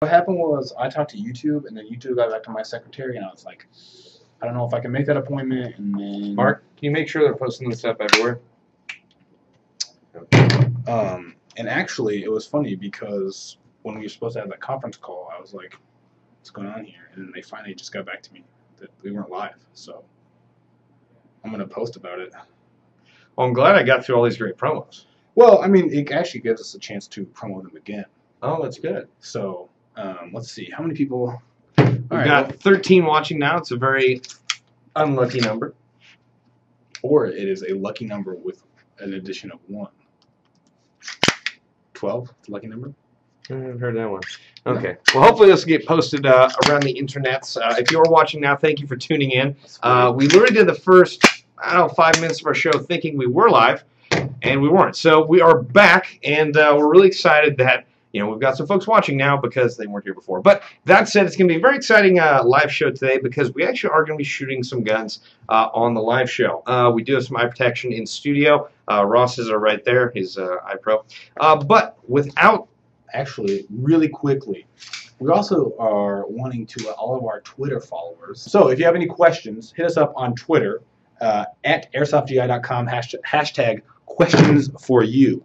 What happened was I talked to YouTube, and then YouTube got back to my secretary, and I was like, I don't know if I can make that appointment. And then Mark, can you make sure they're posting this up everywhere? And actually, it was funny because when we were supposed to have that conference call, I was like, what's going on here? And then they finally just got back to me that we weren't live. So I'm going to post about it. Well, I'm glad I got through all these great promos. Well, I mean, it actually gives us a chance to promote them again. Oh, that's good. So let's see. How many people? We've got 13 watching now. It's a very unlucky number. Or it is a lucky number with an addition of 1. 12, it's a lucky number. I haven't heard that one. Okay. Well, hopefully this will get posted around the internets. If you're watching now, thank you for tuning in. We literally did the first, 5 minutes of our show thinking we were live, and we weren't. So we are back, and we're really excited that we've got some folks watching now because they weren't here before. But that said, it's going to be a very exciting live show today because we actually are going to be shooting some guns on the live show. We do have some eye protection in studio. Ross's are right there, his eye pro. But without... Actually, really quickly, we also are wanting to let all of our Twitter followers. So if you have any questions, hit us up on Twitter at airsoftgi.com, hashtag questions for you.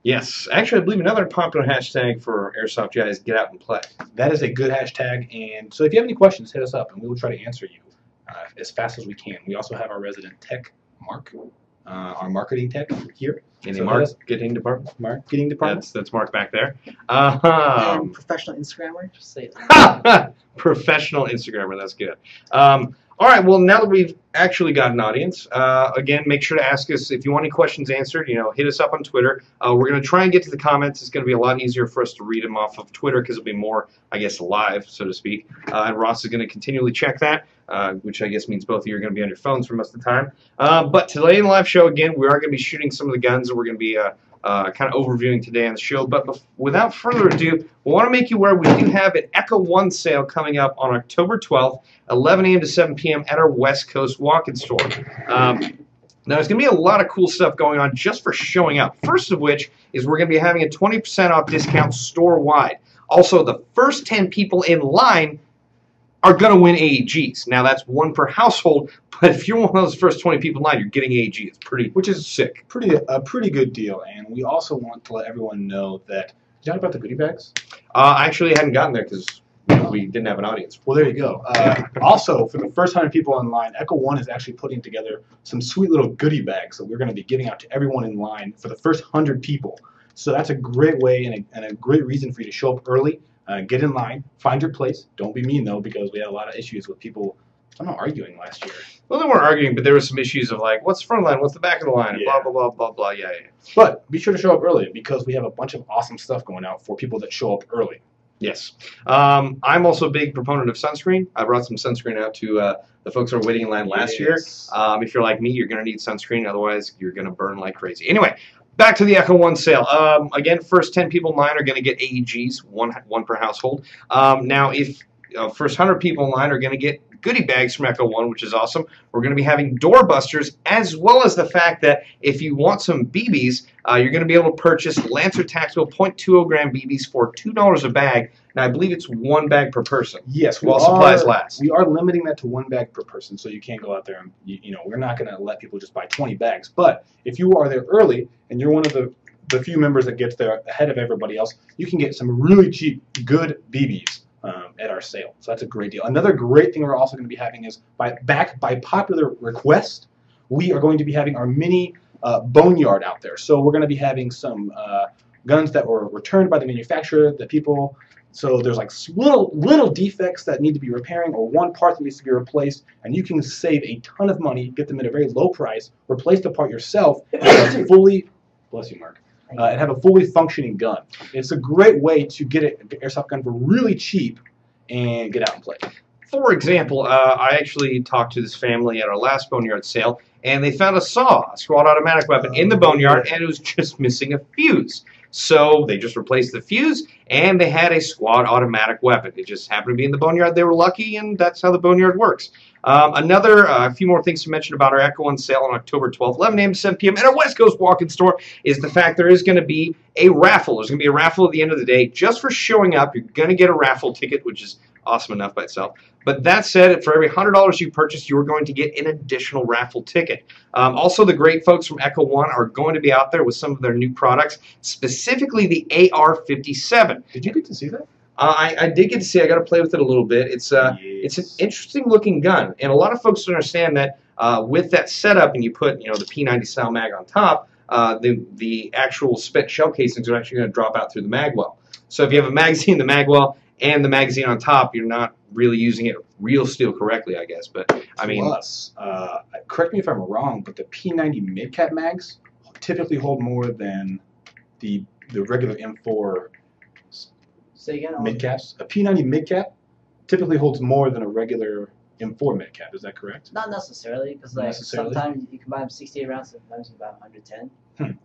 Yes. Actually, I believe another popular hashtag for Airsoft GI is get out and play. That is a good hashtag. And so if you have any questions, hit us up, and we will try to answer you as fast as we can. We also have our resident tech, Mark, our marketing tech here. In the marketing department. Marketing department. That's Mark back there. And professional Instagrammer. Just say it. Professional Instagrammer. That's good. All right, well, now that we've actually got an audience, again, make sure to ask us if you want any questions answered. Hit us up on Twitter. We're going to try and get to the comments. It's going to be a lot easier for us to read them off of Twitter because it'll be more, I guess, live, so to speak. And Ross is going to continually check that, which I guess means both of you are going to be on your phones for most of the time. But today in the live show, again, we are going to be shooting some of the guns that we're going to be kind of overviewing today on the show. But without further ado, we want to make you aware we do have an Echo 1 sale coming up on October 12th, 11 a.m. to 7 p.m. at our West Coast walk-in store. Now, there's going to be a lot of cool stuff going on just for showing up. First of which is we're going to be having a 20% off discount store-wide. Also, the first 10 people in line are going to win AEGs. Now, that's 1 per household, but if you're one of those first 20 people in line, you're getting AEG. It's which is sick. A pretty good deal. And we also want to let everyone know that, did you talk about the goodie bags? I actually hadn't gotten there because we didn't have an audience. Well, there you go. Also, for the first 100 people in line, Echo 1 is actually putting together some sweet little goodie bags that we're going to be giving out to everyone in line for the first 100 people. So that's a great way and a great reason for you to show up early. Get in line, find your place. Don't be mean, though, because we had a lot of issues with people, arguing last year. Well, they weren't arguing, but there were some issues of like, what's the front line, what's the back of the line, and blah, blah, blah, blah, blah, yeah. But be sure to show up early because we have a bunch of awesome stuff going out for people that show up early. Yes. I'm also a big proponent of sunscreen. I brought some sunscreen out to the folks who were waiting in line last year. If you're like me, you're going to need sunscreen. Otherwise, you're going to burn like crazy. Anyway, back to the Echo 1 sale. Again, first 10 people in line are going to get AEGs, one per household. Now, if first 100 people in line are going to get goodie bags from Echo 1, which is awesome. We're going to be having door busters, as well as the fact that if you want some BBs, you're going to be able to purchase Lancer Tactical .20 gram BBs for $2 a bag. Now, I believe it's 1 bag per person. Yes, while supplies last. We are limiting that to 1 bag per person, so you can't go out there and, we're not going to let people just buy 20 bags. But if you are there early and you're one of the few members that gets there ahead of everybody else, you can get some really cheap, good BBs. At our sale. So that's a great deal. Another great thing we're also going to be having is, by popular request, we are going to be having our mini boneyard out there. So we're going to be having some guns that were returned by the manufacturer, so there's like little defects that need to be repairing or one part that needs to be replaced, and you can save a ton of money, get them at a very low price, replace the part yourself, and fully, bless you, Mark, and have a fully functioning gun. It's a great way to get an airsoft gun for really cheap and get out and play. For example, I actually talked to this family at our last boneyard sale, and they found a squad automatic weapon in the boneyard, and it was just missing a fuse. So they just replaced the fuse, and they had a squad automatic weapon. It just happened to be in the boneyard. They were lucky, and that's how the boneyard works. A few more things to mention about our Echo One sale on October 12th, 11 a.m. to 7 p.m. at our West Coast walk-in store is the fact there is going to be a raffle. There's going to be a raffle at the end of the day. Just for showing up, you're going to get a raffle ticket, which is awesome enough by itself. But that said, for every $100 you purchase, you are going to get an additional raffle ticket. Also, the great folks from Echo One are going to be out there with some of their new products, specifically the AR-57. Did you get to see that? I did get to see. I got to play with it a little bit. It's an interesting looking gun, and a lot of folks don't understand that with that setup, and you put the P90 style mag on top, the actual spent shell casings are actually going to drop out through the mag well. So if you have a magazine in the mag well and the magazine on top, you're not really using it real steel correctly, I guess. But I mean, plus, correct me if I'm wrong, but the P90 mid-cap mags typically hold more than the regular M4. Mid-caps. A P90 mid-cap typically holds more than a regular M4 mid-cap. Is that correct? Not necessarily, because like sometimes you can buy them 68 rounds, sometimes you can buy them 110.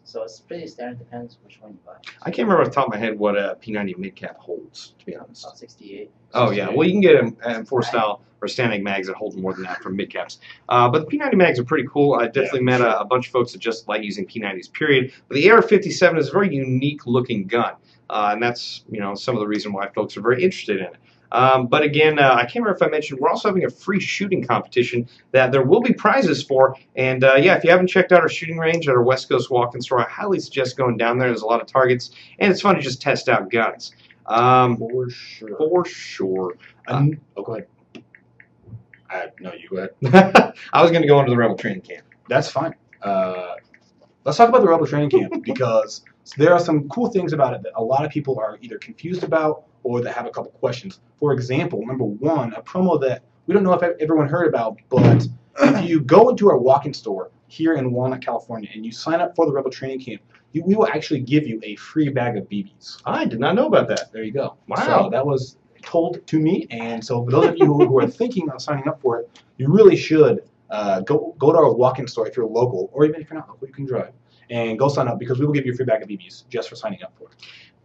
So it's pretty standard. Depends which one you buy. I can't remember off the top of my head what a P90 mid-cap holds, to be honest. About 68. Oh yeah, well you can get M4 style or standing mags that hold more than that from mid-caps. But the P90 mags are pretty cool. I definitely met a bunch of folks that just like using P90s, period. But the AR-57 is a very unique looking gun. And that's some of the reason why folks are very interested in it. But again, I can't remember if I mentioned we're also having a free shooting competition that there will be prizes for. And yeah, if you haven't checked out our shooting range at our West Coast walk-in store, I highly suggest going down there. There's a lot of targets, and it's fun to just test out guns. For sure. For sure. Oh, go ahead. No, you go ahead. I was going to go into the Rebel training camp. That's fine. Let's talk about the Rebel training camp because there are some cool things about it that a lot of people are either confused about or that have a couple questions. For example, number one, a promo that we don't know if everyone heard about, but if you go into our walk-in store here in Walnut, California, and you sign up for the Rebel training camp, we will actually give you a free bag of BBs. I did not know about that. There you go. Wow. So that was told to me, and so for those of you who are thinking of signing up for it, you really should go to our walk-in store if you're local, or even if you're not local, you can drive, and go sign up because we will give you a free bag of BBs just for signing up for it.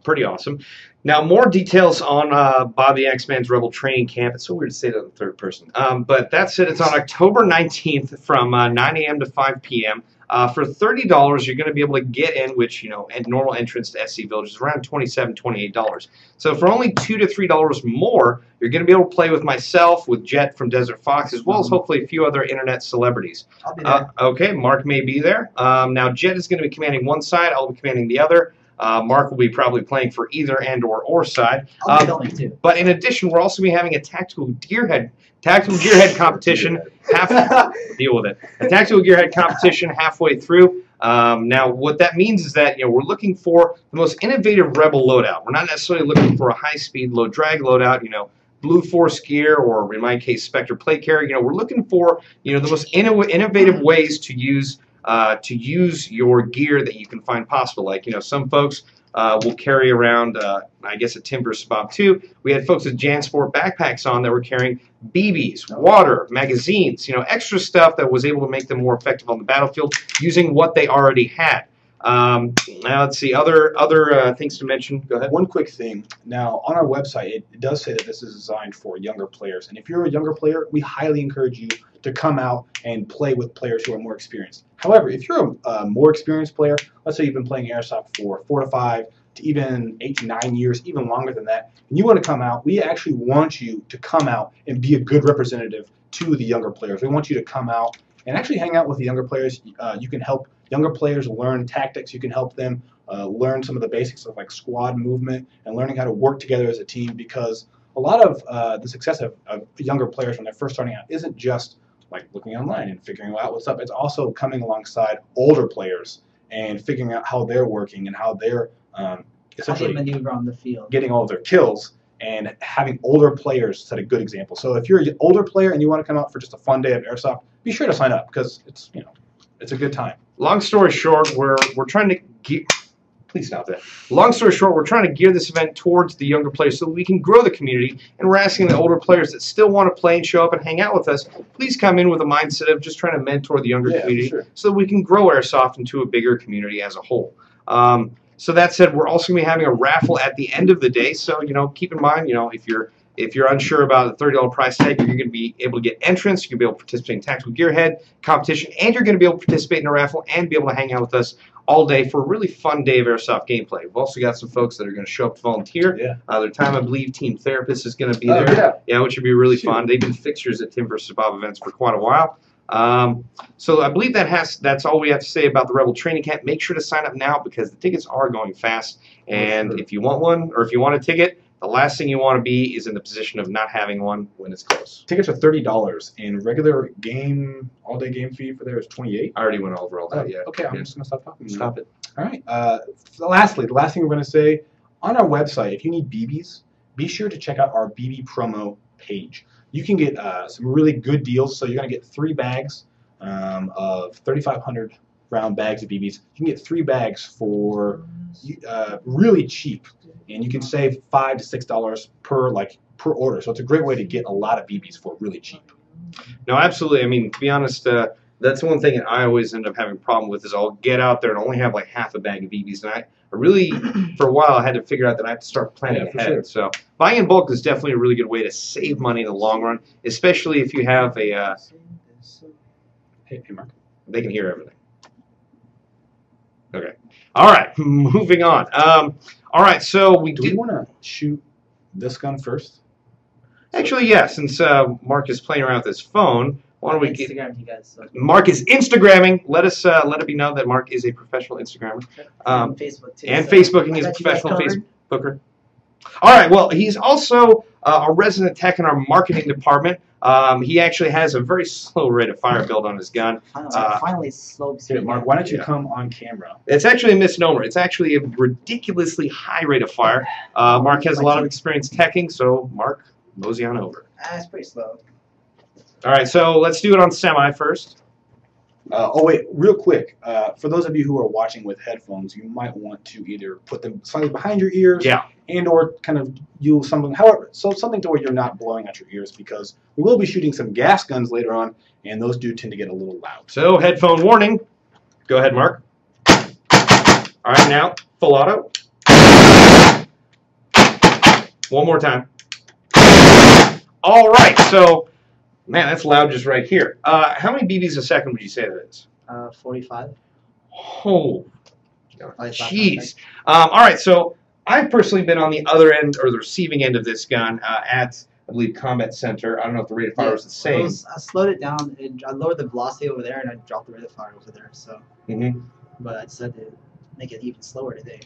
Pretty awesome. Now, more details on Bobby X-Man's Rebel Training Camp. It's so weird to say that in the third person. But that's it. It's on October 19th from 9 a.m. to 5 p.m. For $30, you're going to be able to get in, which, at normal entrance to SC Village is around $27, $28. So for only $2 to $3 more, you're going to be able to play with myself, with Jet from Desert Fox, as well as hopefully a few other internet celebrities. I'll be there. Okay, Mark may be there. Now, Jet is going to be commanding one side. I'll be commanding the other. Mark will be probably playing for either or side. But in addition, we're also be having a tactical gearhead competition. Deal with it. A tactical gearhead competition halfway through. Now, what that means is that we're looking for the most innovative Rebel loadout. We're not necessarily looking for a high-speed, low-drag loadout. Blue Force gear, or in my case, Spectre plate carrier. We're looking for the most innovative ways to use your gear that you can find possible. Like, some folks will carry around, I guess, a Timber Bob 2. We had folks with JanSport backpacks on that were carrying BBs, water, magazines, extra stuff that was able to make them more effective on the battlefield using what they already had. Now, let's see, other things to mention. Go ahead. One quick thing. Now, on our website, it does say that this is designed for younger players. And if you're a younger player, we highly encourage you to come out and play with players who are more experienced. However, if you're a more experienced player, let's say you've been playing Airsoft for 4 to 5 to even 8 to 9 years, even longer than that, and you want to come out, we actually want you to come out and be a good representative to the younger players. We want you to come out and actually hang out with the younger players. You can help younger players learn tactics. You can help them learn some of the basics of like squad movement and learning how to work together as a team, because a lot of the success of younger players when they're first starting out isn't just like looking online and figuring out what's up. It's also coming alongside older players and figuring out how they're working and how they're essentially maneuver on the field, getting all of their kills, and having older players set a good example. So if you're an older player and you want to come out for just a fun day of Airsoft, be sure to sign up because it's it's a good time. Long story short, we're trying to gear. Please stop that. Long story short, we're trying to gear this event towards the younger players so that we can grow the community, and we're asking the older players that still want to play and show up and hang out with us, please come in with a mindset of just trying to mentor the younger community so that we can grow Airsoft into a bigger community as a whole. So that said, we're also going to be having a raffle at the end of the day. So, you know, keep in mind, you know, if you're unsure about the $30 price tag, you're going to be able to get entrance. You're going to be able to participate in Tactical Gearhead competition, and you're going to be able to participate in a raffle and be able to hang out with us all day for a really fun day of Airsoft gameplay. We've also got some folks that are going to show up to volunteer. Yeah. Their time, I believe, Team Therapist is going to be there. Yeah, which would be really fun. They've been fixtures at Tim vs. Bob events for quite a while. So I believe that's all we have to say about the Rebel Training Camp. Make sure to sign up now because the tickets are going fast. And if you want one or if you want a ticket, the last thing you want to be is in the position of not having one when it's close. Tickets are $30, and regular all-day game fee for there is $28. I already went over all that. Okay, I'm just gonna stop talking. Stop it. All right. Lastly, the last thing we're gonna say on our website, if you need BBs, be sure to check out our BB promo page. You can get some really good deals. So you're gonna get 3 bags of 3,500 round bags of BBs. You can get 3 bags for really cheap. And you can save $5 to $6 per order. So it's a great way to get a lot of BBs for really cheap. No, absolutely. I mean, to be honest, that's one thing that I always end up having a problem with is I'll get out there and only have like half a bag of BBs. And I really, for a while, I had to figure out that I have to start planning ahead. Sure. So buying in bulk is definitely a really good way to save money in the long run, especially if you have a... Hey, Mark. They can hear everything. Okay. All right, moving on. All right, so do we want to shoot this gun first? Actually, yeah. Since Mark is playing around with his phone, why don't we get Instagram you guys? So. Mark is Instagramming. Let it be known that Mark is a professional Instagrammer. And Facebook too. And so Facebooking. He's a professional Facebooker. All right. Well, he's also a resident tech in our marketing department. He actually has a very slow rate of fire build on his gun. Finally, slow. Mark, why don't you come on camera? It's actually a misnomer. It's actually a ridiculously high rate of fire. Mark has a lot of experience teching, so Mark, mosey on over. It's pretty slow. All right, so let's do it on semi first. Oh wait, real quick. For those of you who are watching with headphones, you might want to either put them slightly behind your ears, and or kind of use something, something to where you're not blowing out your ears, because we will be shooting some gas guns later on, and those do tend to get a little loud. So headphone warning. Go ahead, Mark. All right, now full auto. One more time. All right, so. Man, that's loud just right here. How many BBs a second would you say that is? 45. Oh, jeez. All right, so I've personally been on the other end, or the receiving end of this gun at, I believe, Combat Center. I don't know if the rate of fire was the same. I slowed it down. I lowered the velocity over there, and I dropped the rate of fire over there. So, but I decided to make it even slower today.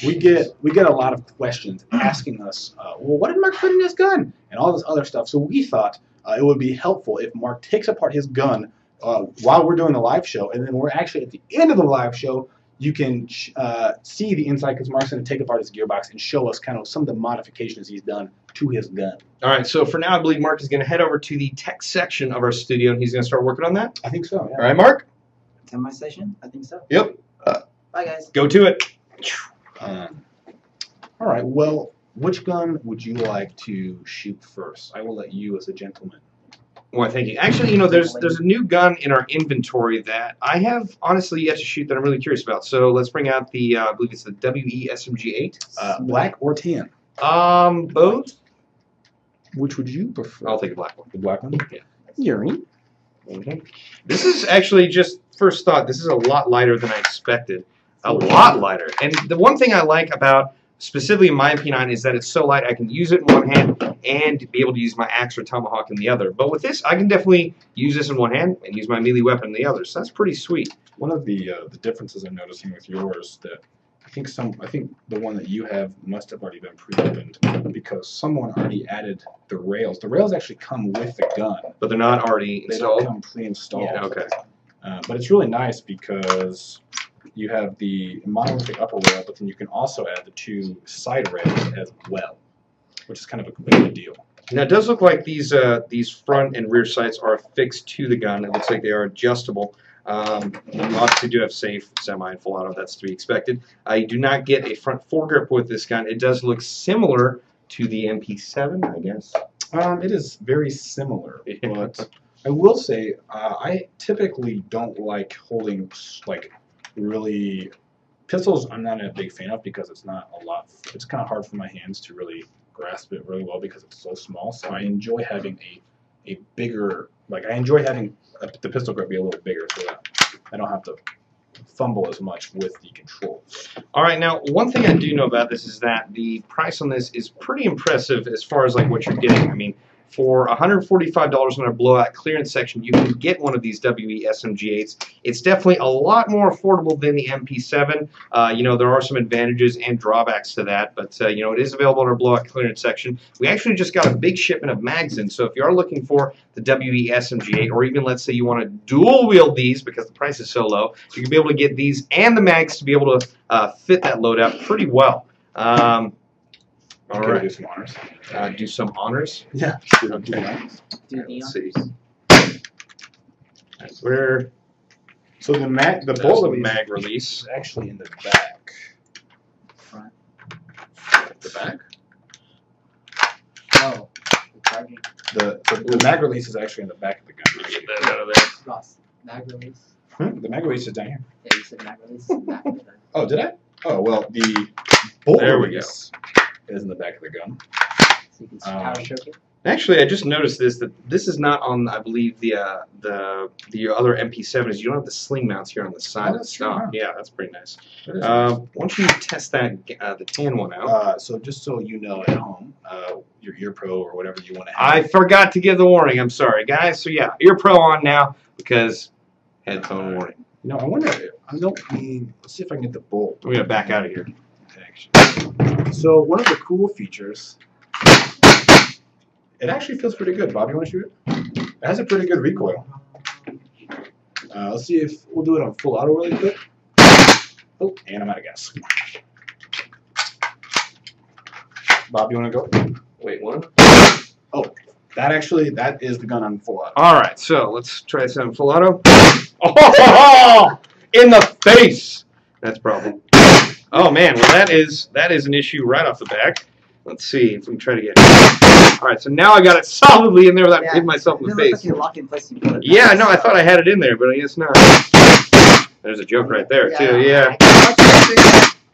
We get a lot of questions asking us, well, what did Mark put in his gun? And all this other stuff. So we thought it would be helpful if Mark takes apart his gun while we're doing the live show, and then we're actually at the end of the live show, you can see the inside, because Mark's going to take apart his gearbox and show us kind of some of the modifications he's done to his gun. All right, so for now, I believe Mark is going to head over to the tech section of our studio, and he's going to start working on that? I think so, yeah. All right, Mark? It's in my session? I think so. Yep. Bye, guys. Go to it. All right, well, which gun would you like to shoot first? I will let you as a gentleman. Well, thank you. Actually, you know, there's a new gun in our inventory that I have honestly yet to shoot that I'm really curious about. So let's bring out the, I believe it's the WE SMG-8. Black or tan? Both. Which would you prefer? I'll take the black one. The black one? Yeah. Yuri. This is actually, just first thought, this is a lot lighter than I expected. A lot lighter. And the one thing I like about specifically my MP9 is that it's so light I can use it in one hand and be able to use my axe or tomahawk in the other. But with this, I can definitely use this in one hand and use my melee weapon in the other. So that's pretty sweet. One of the differences I'm noticing with yours that I think the one that you have must have already been pre-opened because someone already added the rails. The rails actually come with the gun, but they're not already installed. They don't come pre-installed. Yeah, okay. But it's really nice because you have the monolithic upper rail, but then you can also add the 2 side rails as well, which is kind of a good deal. Now, it does look like these front and rear sights are affixed to the gun. It looks like they are adjustable. You obviously do have safe, semi, and full auto. That's to be expected. You do not get a front foregrip with this gun. It does look similar to the MP7, I guess. It is very similar, but I will say I typically don't like holding like really Pistols, I'm not a big fan of because it's not a lot. It's kind of hard for my hands to really grasp it really well because it's so small. So I enjoy having a bigger, like I enjoy having the pistol grip be a little bigger so that I don't have to fumble as much with the controls. All right, now one thing I do know about this is that the price on this is pretty impressive as far as like what you're getting. I mean, for $145 in our blowout clearance section, you can get one of these WE SMG-8s. It's definitely a lot more affordable than the MP7. You know, there are some advantages and drawbacks to that, but you know, it is available in our blowout clearance section. We actually just got a big shipment of mags in, so if you are looking for the WE SMG-8, or even let's say you want to dual wield these because the price is so low, you can be able to get these and the mags to be able to fit that loadout pretty well. All right. Do some honors. Do some honors? Yeah. Okay. Let's see. Where? So the bolt mag release is actually in the back. Front. The back? Oh, the charging. The mag release is actually in the back of the gun. Get that out of there. Ross, mag release. The mag release is down here. Yeah, you said mag release. Back of the gun. Oh, did I? Oh, well, the bolt There we release is in the back of the gun. So you can power stroke it. Actually, I just noticed that this is not on, I believe, the other MP7s. You don't have the sling mounts here on the side of the stock. Yeah, that's pretty nice. Why don't you test that the tan one out? So just so you know at home, your Ear Pro or whatever you want to have. I forgot to give the warning. I'm sorry, guys. So yeah, Ear Pro on now because headphone warning. You know, I wonder. Let's see if I can get the bolt. We're gonna back out of here. So one of the cool features, it actually feels pretty good. Bob, you want to shoot it? It has a pretty good recoil. Let's see if we'll do it on full auto really quick. Oh, and I'm out of gas. Bob, you want to go? Wait, what? Oh, that is the gun on full auto. All right, so let's try this on full auto. Oh, in the face. That's a problem. Oh man, well that is an issue right off the back. Let's see if we can try to get. All right, so now I got it solidly in there without hitting myself in the face. Yeah, no, I thought I had it in there, but I guess not. There's a joke right there too. Yeah.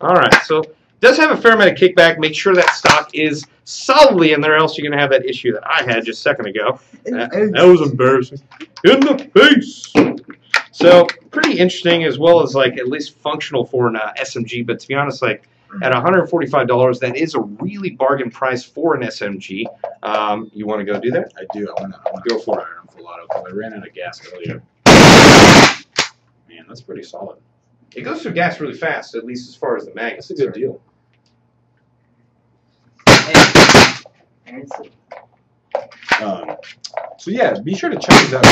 All right, so it does have a fair amount of kickback. Make sure that stock is solidly in there, else you're gonna have that issue that I had just a second ago. That was embarrassing. In the face. So pretty interesting, as well as like at least functional for an SMG. But to be honest, like at $145, that is a really bargain price for an SMG. You want to go do that? I do. I want to go for it. On full auto because I ran out of gas earlier. Man, that's pretty solid. It goes through gas really fast, at least as far as the mag. That's a good deal. So yeah, be sure to check these out.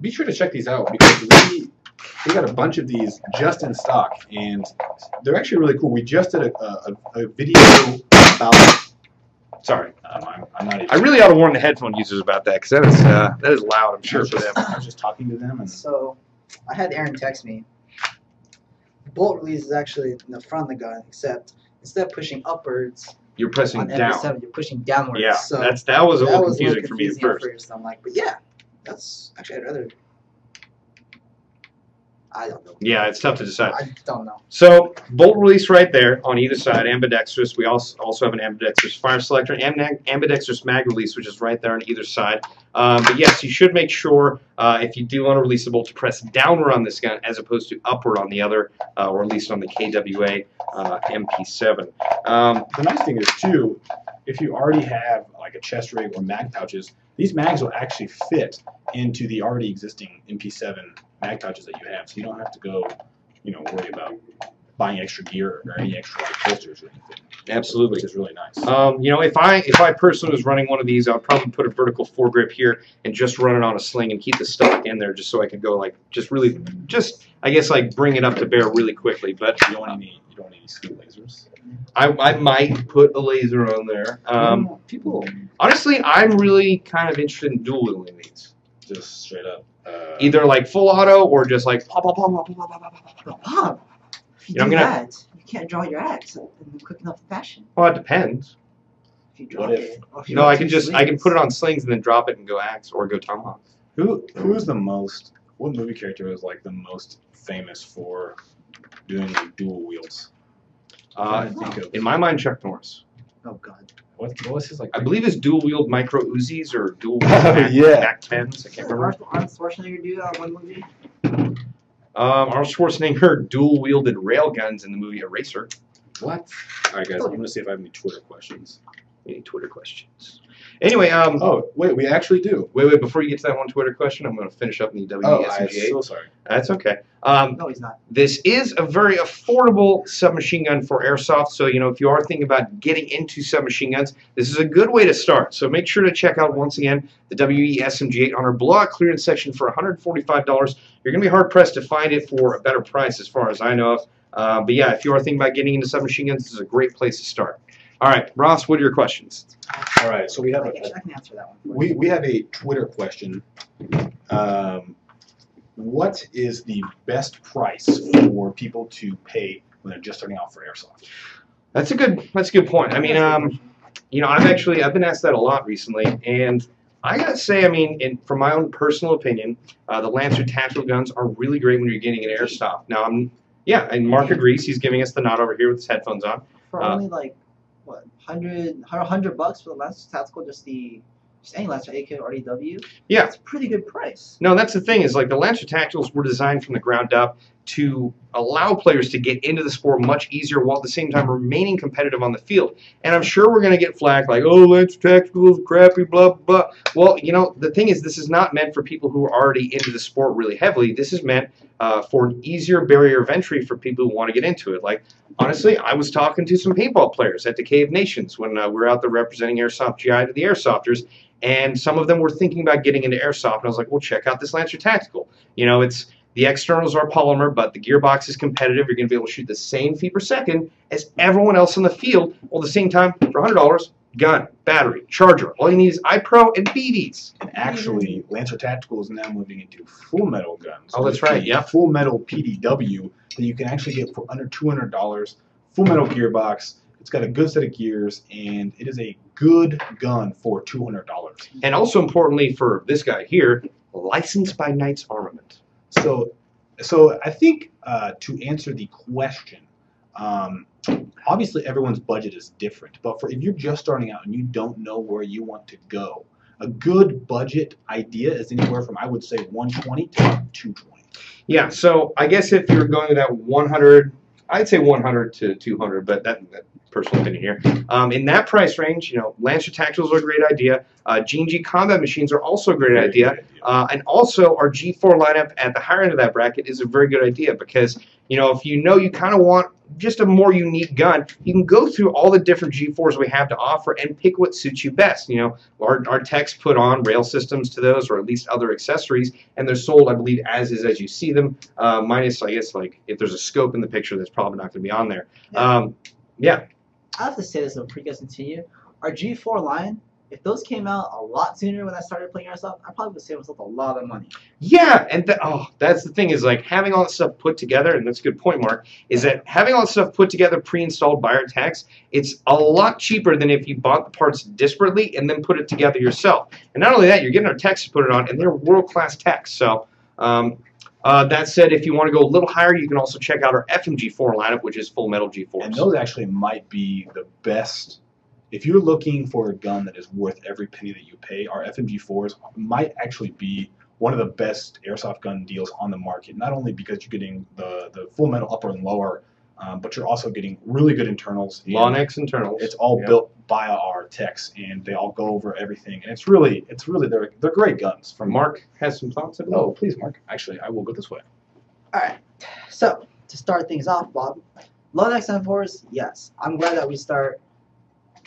Be sure to check these out because we got a bunch of these just in stock, and they're actually really cool. We just did a video about. Sorry, I'm not even. I really ought to warn the headphone users about that because that is loud. I'm sure for them. I was just talking to them, and so I had Aaron text me. The bolt release is actually in the front of the gun, except instead of pushing upwards, you're pressing down. MP7, you're pushing downwards. Yeah, so that was a little confusing for me at first. I'm like, but yeah, that's actually I'd rather. I don't know. Yeah, it's tough to decide. I don't know. So, bolt release right there on either side, ambidextrous. We also have an ambidextrous fire selector and ambidextrous mag release, which is right there on either side. But yes, you should make sure if you do want to release the bolt to press downward on this gun as opposed to upward on the other, or at least on the KWA MP7. The nice thing is too, if you already have like a chest rig or mag pouches, these mags will actually fit into the already existing MP7 mag pouches that you have, so you don't have to go, worry about buying extra gear or any extra holsters or anything. Absolutely, which is really nice. If I personally was running one of these, I would probably put a vertical foregrip here and just run it on a sling and keep the stock in there, just so I could go I guess bring it up to bear really quickly. But you don't want any scoop lasers. I might put a laser on there. People, honestly, I'm really kind of interested in dual wielding these. Just straight up. Either like full auto or just like pop, pop, pop, pop, pop, pop, pop, pop. If you do that, you can't draw your axe in a quick enough fashion. Well, it depends. If you drop it. No, I can put it on slings and then drop it and go axe or go tomahawk. Who's the most? What movie character was like the most famous for doing dual wields? In my mind, Chuck Norris. Oh God. What was his like? I believe it's dual wield micro Uzis or dual wield Mac 10s. I can't remember. Arnold Schwarzenegger do that one movie? Arnold Schwarzenegger dual wielded rail guns in the movie Eraser. What? All right, guys. I'm gonna see if I have any Twitter questions. Any Twitter questions? Anyway, oh wait, we actually do. Wait. Before you get to that one Twitter question, I'm going to finish up in the Oh, SMG-8. I'm so sorry. That's okay. No, he's not. This is a very affordable submachine gun for airsoft. So, if you are thinking about getting into submachine guns, this is a good way to start. So make sure to check out, once again, the WE SMG-8 on our blowout clearance section for $145. You're going to be hard-pressed to find it for a better price as far as I know of. But yeah, if you are thinking about getting into submachine guns, this is a great place to start. All right, Ross, what are your questions? All right, so we have I can answer that one. we have a Twitter question. What is the best price for people to pay when they're just starting out for airsoft? That's a good point. I mean, I've been asked that a lot recently, and I gotta say, from my own personal opinion, the Lancer tactical guns are really great when you're getting an airsoft. Now, and Mark agrees. He's giving us the nod over here with his headphones on. For only like what, $100 for the Lancer tactical, just any Lancer AK or RDW. Yeah, it's a pretty good price. No, that's the thing, is like the Lancer tacticals were designed from the ground up to allow players to get into the sport much easier while at the same time remaining competitive on the field. And I'm sure we're going to get flack like, oh, Lancer tacticals are crappy, blah, blah. Well, the thing is, this is not meant for people who are already into the sport really heavily. This is meant for an easier barrier of entry for people who want to get into it. Like, honestly, I was talking to some paintball players at the Cave Nations when we were out there representing Airsoft GI to the Airsofters, and some of them were thinking about getting into Airsoft, and I was like, well, check out this Lancer Tactical. The externals are polymer, but the gearbox is competitive. You're going to be able to shoot the same feet per second as everyone else in the field, while at the same time, for $100, gun, battery, charger. All you need is iPro and BBs. And actually, Lancer Tactical is now moving into full metal guns. Oh, that's right, yeah. Full metal PDW that you can actually get for under $200. Full metal gearbox. It's got a good set of gears, and it is a good gun for $200. And also importantly for this guy here, licensed by Knights Armament. So I think to answer the question, obviously everyone's budget is different, but if you're just starting out and you don't know where you want to go, a good budget idea is anywhere from, I would say, $120 to $220. Yeah, so I guess if you're going to that 100, I'd say 100 to 200, but that personal opinion here. In that price range, Lancer Tacticals are a great idea. G&G combat machines are also a great idea. And also our G4 lineup at the higher end of that bracket is a very good idea because, if you kind of want just a more unique gun, you can go through all the different G4s we have to offer and pick what suits you best. Our techs put on rail systems to those, or at least other accessories, and they're sold, I believe, as you see them, minus, I guess, like if there's a scope in the picture, that's probably not going to be on there. Yeah. I have to say this before you guys continue. Our G4 line, if those came out a lot sooner when I started playing Airsoft, I probably would save myself a lot of money. Yeah, and that's the thing, is like having all that stuff put together, and that's a good point, Mark, is that having all that stuff put together pre-installed by our techs, it's a lot cheaper than if you bought the parts disparately and then put it together yourself. And not only that, you're getting our techs to put it on, and they're world-class techs. So that said, if you want to go a little higher, you can also check out our FMG4 lineup, which is full metal G4s. And those actually might be the best. If you're looking for a gun that is worth every penny that you pay, our FMG4s might actually be one of the best airsoft gun deals on the market. Not only because you're getting the full metal upper and lower, but you're also getting really good internals. Lonix internals. It's all built by our techs, and they all go over everything. And it's really they're great guns. Mark has some thoughts about it. Oh, please, Mark. Actually, I will go this way. All right. So to start things off, Bob, Lonix M4s, yes. I'm glad that we start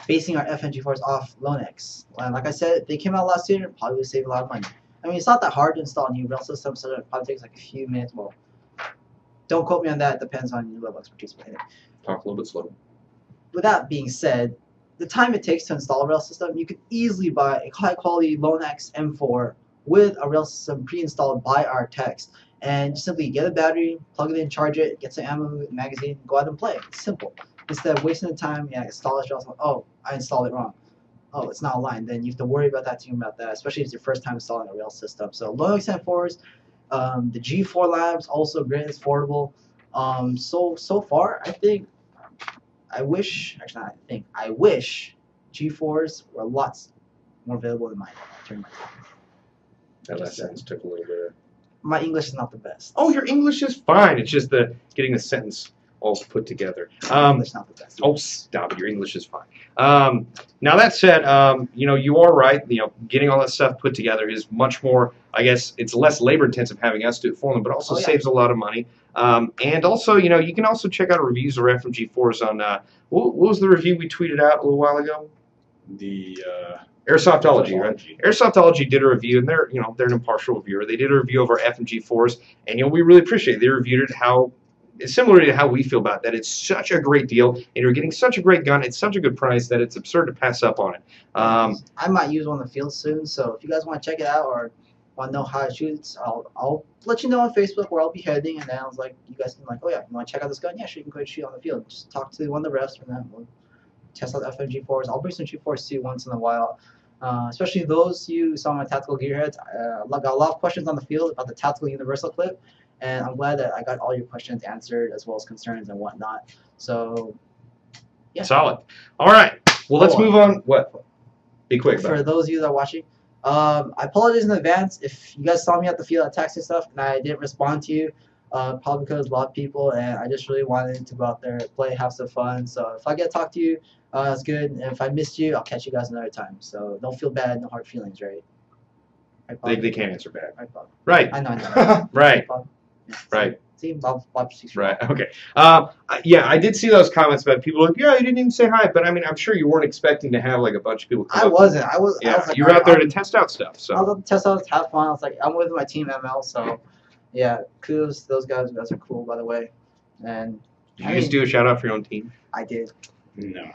basing our FMG4s off Lonix. And like I said, if they came out last year, probably would save a lot of money. I mean, it's not that hard to install a new rail system, so it probably takes like a few minutes. Well, don't quote me on that. It depends on your level of expertise behind it. Talk a little bit slow. With that being said, the time it takes to install a rail system, you could easily buy a high-quality Lonix M4 with a rail system pre-installed by our techs, and simply get a battery, plug it in, charge it, get some ammo, magazine, go out and play. It's simple. Instead of wasting the time, install it, oh, I installed it wrong. Oh, it's not aligned. Then you have to worry about that, especially if it's your first time installing a rail system. So Lonix M4s, The G4 lamps also great, it's affordable. So far, I think I wish G4s were lots more available than mine. That last sentence took a little bit. My English is not the best. Oh, your English is fine. It's just getting the sentence all put together. English not the best. Oh, stop it. Your English is fine. Now that said, you are right. Getting all that stuff put together is much more, I guess, it's less labor intensive having us do it for them, but also saves a lot of money. And also, you can also check out reviews of FMG4s on, what was the review we tweeted out a little while ago? The Airsoftology, right? Airsoftology did a review, and they're an impartial reviewer. They did a review of our FMG4s, and we really appreciate it. They reviewed it similar to how we feel about that. It's such a great deal, and you're getting such a great gun. It's such a good price that it's absurd to pass up on it. I might use one in the field soon, so if you guys want to check it out or want to know how it shoots, I'll let you know on Facebook where I'll be heading, and then I was like, you guys can oh yeah, you want to check out this gun? Yeah, sure, you can go ahead and shoot on the field. Just talk to one of the refs, and then we'll test out the FMG4s. I'll bring some G4s too once in a while. Especially those you saw my tactical gearheads. I got a lot of questions on the field about the tactical universal clip, and I'm glad that I got all your questions answered as well as concerns and whatnot. So, yeah. Solid. All right. Well, let's move on. What? Be quick. For those of you that are watching, I apologize in advance if you guys saw me at the field at taxi stuff and I didn't respond to you. Probably because a lot of people, and I just really wanted to go out there, play, have some fun. So if I get to talk to you, that's good. And if I missed you, I'll catch you guys another time. So don't feel bad, no hard feelings, right? They can't answer bad. Right. Right. I know. Right. Yeah, right. See, Bob right. Okay. Yeah, I did see those comments about people like, yeah, you didn't even say hi. But I mean, I'm sure you weren't expecting to have like a bunch of people come I wasn't. I was like, you were out there to test out stuff. So I was to test out, have fun. I was like, I'm with my team ML, so yeah, kudos to those guys. You guys are cool, by the way. And did you just do a shout out for your own team? I did. No.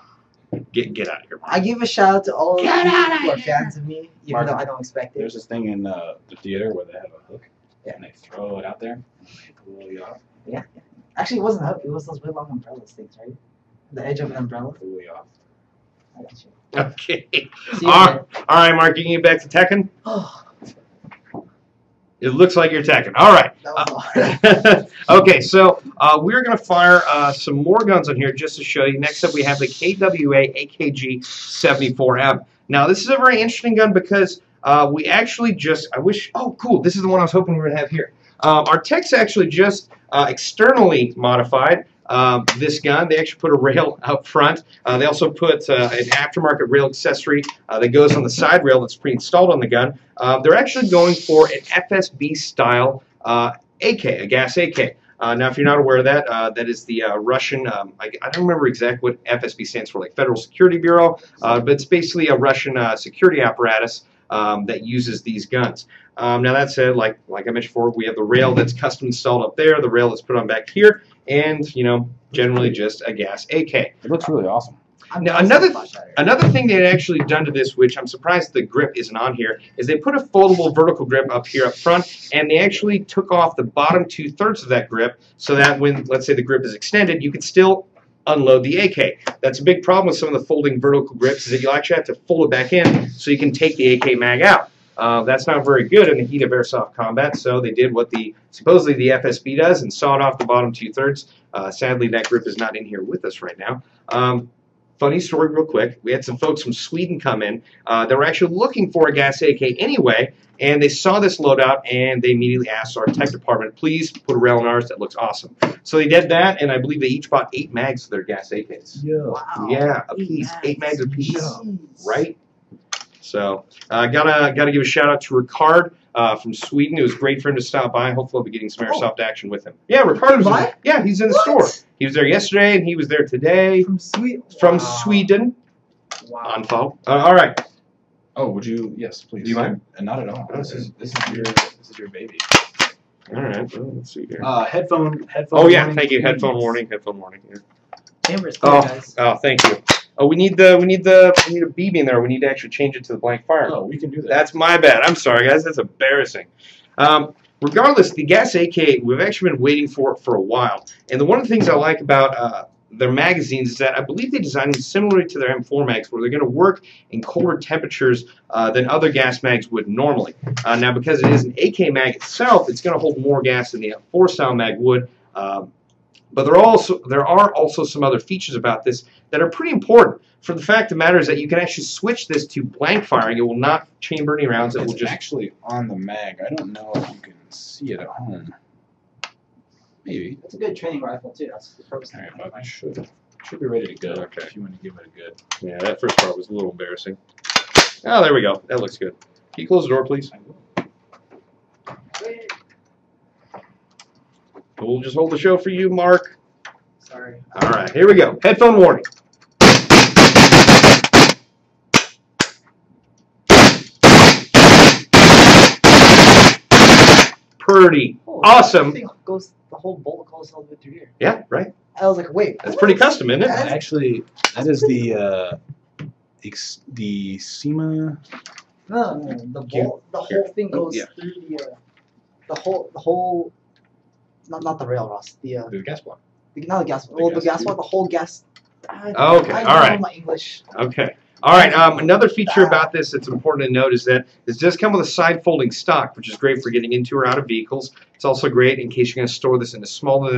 Get out of here. I give a shout out to all of you who are fans of me, even though I don't expect it. There's this thing in the theater where they have a hook, yeah, and they throw it out there, and they blow you off. Yeah. Actually, it wasn't a hook. It was those really long umbrellas things, right? The edge of an umbrella. Blew you off. I got you. Okay. See you all right, Mark, you can get back to Tekken? It looks like you're Tekken. All right. Okay, so we're going to fire some more guns on here just to show you. Next up, we have the KWA AKG-74M. Now, this is a very interesting gun because we actually oh, cool. This is the one I was hoping we were going to have here. Our techs actually just externally modified this gun. They actually put a rail out front. They also put an aftermarket rail accessory that goes on the side rail that's pre-installed on the gun. They're actually going for an FSB style AK, a gas AK. Now, if you're not aware of that, that is the Russian, I don't remember exactly what FSB stands for, like Federal Security Bureau, but it's basically a Russian security apparatus that uses these guns. Now that said, like I mentioned before, we have the rail that's custom installed up there, the rail that's put on back here, and generally just a gas AK. It looks really awesome. Now another thing they had actually done to this, which I'm surprised the grip isn't on here, is they put a foldable vertical grip up here up front, and they actually took off the bottom 2/3 of that grip, so that when, let's say, the grip is extended, you can still unload the AK. That's a big problem with some of the folding vertical grips, is that you'll actually have to fold it back in so you can take the AK mag out. That's not very good in the heat of airsoft combat, so they did what supposedly the FSB does and sawed off the bottom 2/3. Sadly, that grip is not in here with us right now. Funny story real quick. We had some folks from Sweden come in. They were actually looking for a gas AK anyway, and they saw this loadout, and they immediately asked our tech department, please put a rail on ours. That looks awesome. So they did that, and I believe they each bought 8 mags for their gas AKs. Yeah. Wow. Yeah, a piece. 8 mags a piece. Right? So gotta give a shout out to Ricard from Sweden. It was great for him to stop by. Hopefully, I'll be getting some airsoft action with him. Yeah, Ricard was. Yeah, he's in the store. He was there yesterday, and he was there today. From Sweden. From Sweden. Wow. On phone. All right. Oh, would you? Yes, please. Do you mind? Not at all. This is your baby. All right. Well, let's see here. Headphone. Oh yeah, thank you. Headphone warning. Headphone warning. Yeah. Camera's clear, guys. Oh, thank you. Oh, we need a BB in there. We need to actually change it to the blank fire. Oh, we can do that. That's my bad. I'm sorry, guys. That's embarrassing. Regardless, the gas AK we've actually been waiting for a while. And one of the things I like about their magazines is that I believe they designed them similarly to their M4 mags, where they're going to work in colder temperatures than other gas mags would normally. Now, because it is an AK mag itself, it's going to hold more gas than the M4 style mag would. But there are also some other features about this that are pretty important. For the fact of the matter is that you can actually switch this to blank firing. It will not chamber any rounds. It will just actually on the mag. I don't know if you can see it at home. Maybe. It's a good training rifle too. That's the purpose. All right, but I should be ready to go. Okay. If you want to give it a good. Yeah, that first part was a little embarrassing. Oh, there we go. That looks good. Can you close the door, please? We'll just hold the show for you, Mark. Sorry. All right, here we go. Headphone warning. Pretty awesome. The whole bolt goes all the way through here. Yeah, right. I was like, wait. That's pretty custom, isn't it? Actually, that is the SEMA. No, the bolt, the whole thing goes through the whole. Not the rail, Ross. The gas block. Not the gas. Well, the gas block. The whole gas. Okay. All right. My English. Okay. All right. Another feature about this that's important to note is that this does come with a side folding stock, which is great for getting into or out of vehicles. It's also great in case you're going to store this in a smaller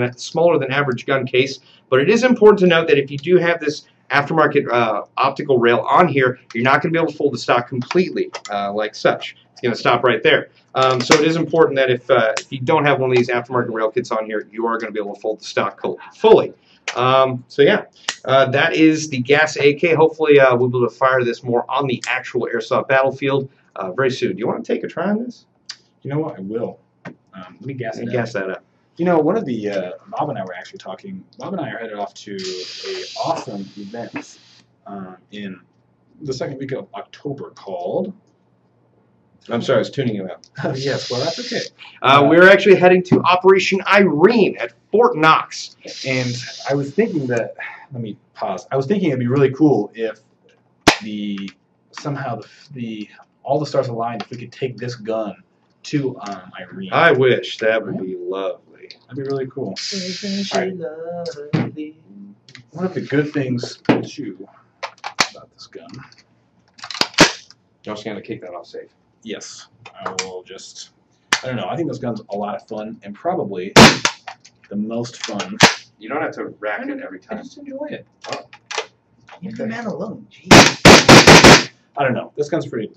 than average gun case. But it is important to note that if you do have this aftermarket optical rail on here, you're not going to be able to fold the stock completely like such. It's going to stop right there. So it is important that if you don't have one of these aftermarket rail kits on here, you are going to be able to fold the stock fully. So yeah, that is the Gas AK. Hopefully we'll be able to fire this more on the actual airsoft battlefield very soon. Do you want to take a try on this? You know what? I will. Let me gas that up. You know, one of the Bob and I were actually talking. Bob and I are headed off to a awesome event in the second week of October called. I'm sorry, I was tuning you out. Yes, well, that's okay. We're actually heading to Operation Irene at Fort Knox. And I was thinking that, let me pause. I was thinking it'd be really cool if somehow all the stars aligned if we could take this gun to Irene. I wish. That would be lovely. That'd be really cool. Right. One of the good things too about this gun. I'm just going to kick that off safe. Yes, I will just, I don't know, I think this gun's a lot of fun and probably the most fun. You don't have to rack it every time. I just enjoy it. Oh. Leave the man alone. Jeez. I don't know, this gun's pretty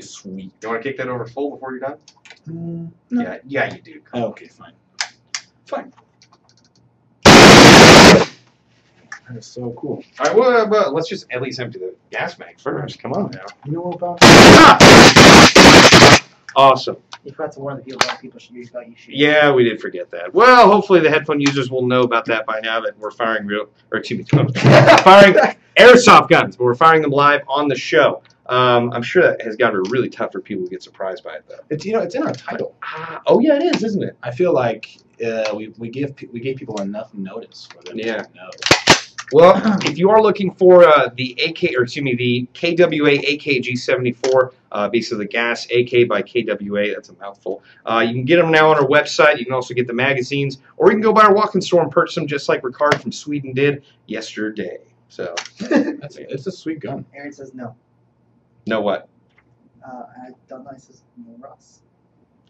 sweet. You want to kick that over full before you're done? No. Yeah, you do. Okay, fine. Fine. That is so cool. All right, well, let's just at least empty the gas mag first. Come on now. You know what about Awesome. You forgot to warn the people should use about you shooting. Yeah, we did forget that. Well, hopefully the headphone users will know about that by now that we're firing firing airsoft guns, but we're firing them live on the show. I'm sure that has got to be really tough for people who get surprised by it, though. it's it's in our title. Oh yeah, it is, isn't it? I feel like we gave people enough notice for them to know. Well, if you are looking for the KWA AKG-74, basically the Gas AK by KWA, that's a mouthful. You can get them now on our website. You can also get the magazines, or you can go by our walk-in store and purchase them, just like Ricard from Sweden did yesterday. So it's a sweet gun. Aaron says no. No what? I don't know. He says no, Ross.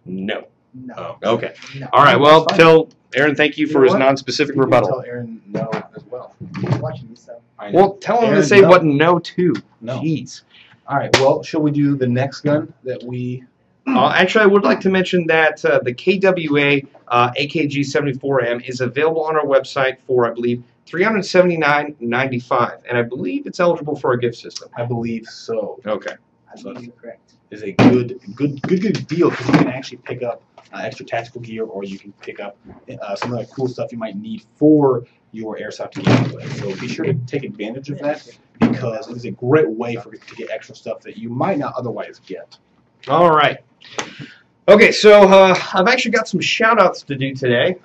No. No. Oh, okay. No. All right. Well, tell Aaron thank you for his non-specific rebuttal. Tell Aaron no as well. He's watching you, so. Well, tell him Aaron, to say what no to. No. Jeez. All right. Well, shall we do the next gun that we? Actually, I would like to mention that the KWA AKG-74M is available on our website for, I believe, $379.95, and I believe it's eligible for our gift system. I believe so. Okay. I believe you're correct. Is a good deal because you can actually pick up extra tactical gear, or you can pick up some of the cool stuff you might need for your airsoft gameplay. So be sure to take advantage of that because it is a great way to get extra stuff that you might not otherwise get. All right. Okay, so I've actually got some shout-outs to do today.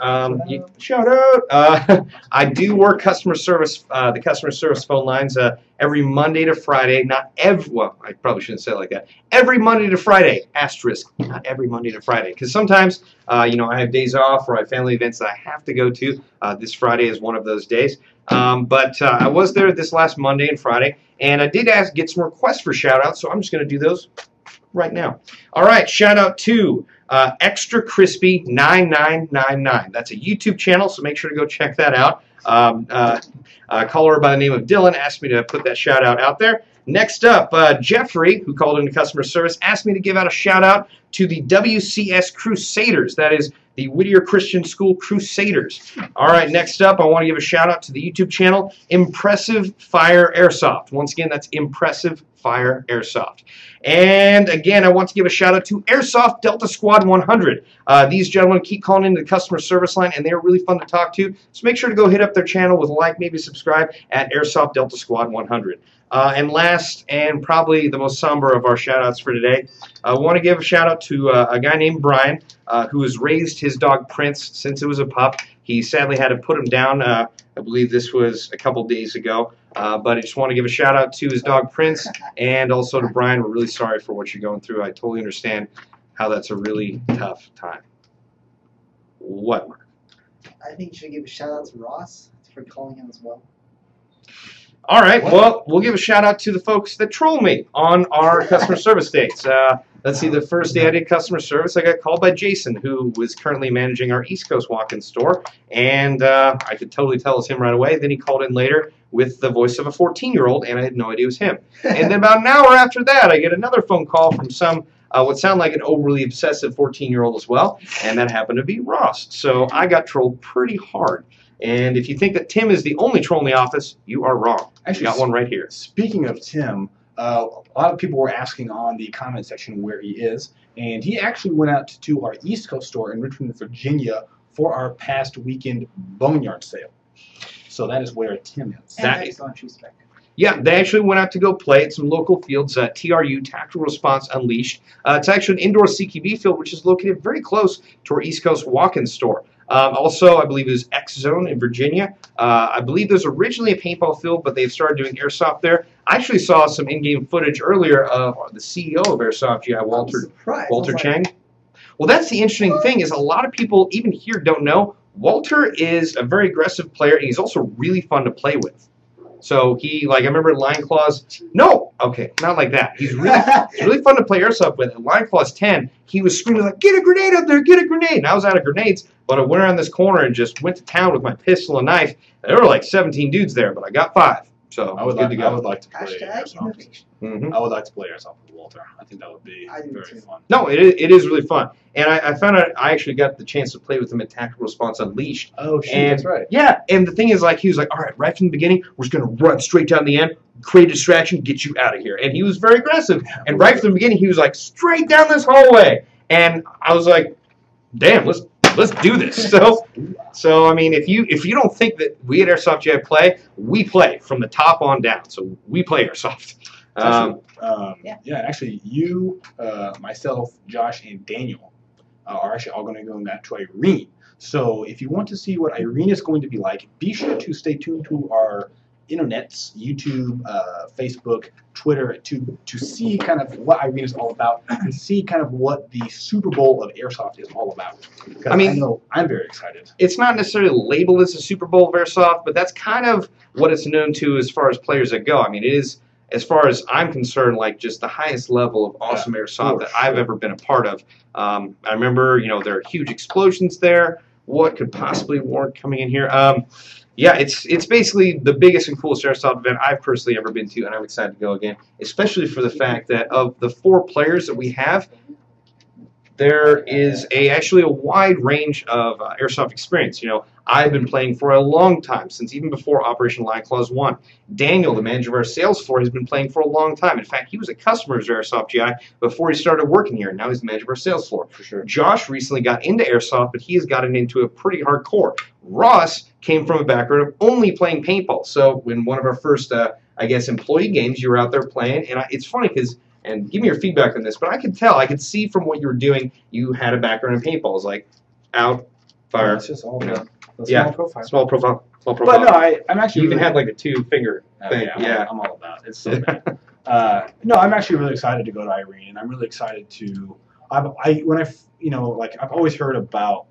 Shout out! I do work customer service, the customer service phone lines every Monday to Friday. Not every, well, I probably shouldn't say it like that. Every Monday to Friday, asterisk, not every Monday to Friday. Because sometimes, you know, I have days off or I have family events that I have to go to. This Friday is one of those days. But I was there this last Monday and Friday, and I did get some requests for shout-outs, so I'm just going to do those right now. All right, shout out to Extra Crispy 9999. That's a YouTube channel, so make sure to go check that out. A caller by the name of Dylan asked me to put that shout out there. Next up, Jeffrey, who called into customer service, asked me to give out a shout out to the WCS Crusaders. That is the Whittier Christian School Crusaders. All right, next up, I want to give a shout out to the YouTube channel Impressive Fire Airsoft. Once again, that's Impressive Fire Airsoft. And again, I want to give a shout out to Airsoft Delta Squad 100. These gentlemen keep calling into the customer service line, and they're really fun to talk to. So make sure to go hit up their channel with a like, maybe subscribe at Airsoft Delta Squad 100. And last, and probably the most somber of our shout-outs for today, I want to give a shout-out to a guy named Brian, who has raised his dog Prince since it was a pup. He sadly had to put him down, I believe this was a couple days ago. But I just want to give a shout-out to his dog Prince, and also to Brian. We're really sorry for what you're going through. I totally understand how that's a really tough time. What, Mark? I think you should give a shout out to Ross for calling him as well. All right, well, we'll give a shout-out to the folks that troll me on our customer service dates. Let's see, the first day I did customer service, I got called by Jason, who was currently managing our East Coast walk-in store, and I could totally tell it was him right away. Then he called in later with the voice of a 14-year-old, and I had no idea it was him. And then about an hour after that, I get another phone call from some what sounded like an overly obsessive 14-year-old as well, and that happened to be Ross. So I got trolled pretty hard. And if you think that Tim is the only troll in the office, you are wrong. Actually, got one right here. Speaking of Tim, a lot of people were asking on the comment section where he is, and he actually went out to our East Coast store in Richmond, Virginia for our past weekend boneyard sale. So that is where Tim is. That is on True Spec. Yeah, they actually went out to go play at some local fields, TRU, Tactical Response Unleashed. It's actually an indoor CQB field, which is located very close to our East Coast walk-in store. Also, I believe it was X Zone in Virginia. I believe there's originally a paintball field, but they've started doing airsoft there. I actually saw some in-game footage earlier of the CEO of Airsoft GI, Walter Chang. Well, that's the interesting thing is a lot of people, even here, don't know. Walter is a very aggressive player, and he's also really fun to play with. So he, like, I remember Line Claws. No, okay, not like that. He's really fun to play airsoft with. At Line Claws 10, he was screaming like, "Get a grenade up there! Get a grenade!" And I was out of grenades, but I went around this corner and just went to town with my pistol and knife. And there were like 17 dudes there, but I got 5. So I would like to play airsoft. I would like to play airsoft with Walter. I think that would be very fun. No, it is really fun. And I found out I actually got the chance to play with him at Tactical Response Unleashed. Oh, shit, that's right. Yeah, and the thing is, like, he was like, all right, right from the beginning, we're just going to run straight down the end, create a distraction, get you out of here. And he was very aggressive. And right from the beginning, he was like, straight down this hallway. And I was like, damn, let's do this. So I mean, if you don't think that we at Airsoft GI play, we play from the top on down. So we play Airsoft. Actually, you, myself, Josh, and Daniel are actually all going to go to Irene. So if you want to see what Irene is going to be like, be sure to stay tuned to our internets, YouTube, Facebook, Twitter, to see kind of what Irene is all about and see kind of what the Super Bowl of Airsoft is all about. I mean, I know I'm very excited. It's not necessarily labeled as a Super Bowl of Airsoft, but that's kind of what it's known to as far as players that go. I mean, it is, as far as I'm concerned, like just the highest level of awesome airsoft that I've ever been a part of. I remember, you know, there are huge explosions there. What could possibly warrant coming in here? Yeah, it's basically the biggest and coolest airsoft event I've personally ever been to, and I'm excited to go again, especially for the fact that of the 4 players that we have, there is actually a wide range of airsoft experience. You know, I've been playing for a long time, since even before Operation Line Clause 1. Daniel, the manager of our sales floor, has been playing for a long time. In fact, he was a customer of Airsoft GI before he started working here, and now he's the manager of our sales floor. For sure. Josh recently got into airsoft, but he has gotten into it pretty hardcore. Ross came from a background of only playing paintball. So when one of our first, I guess, employee games, you were out there playing, and it's funny because and give me your feedback on this. But I could tell, I could see from what you were doing, you had a background in paintball. It was like out, fire. It's just all you know. the Yeah. small profile. Small profile. But no, I'm actually You even really, had like a 2-finger thing. yeah, I'm all about it. It's so bad. No, I'm actually really excited to go to Irene, and I'm really excited to. I've always heard about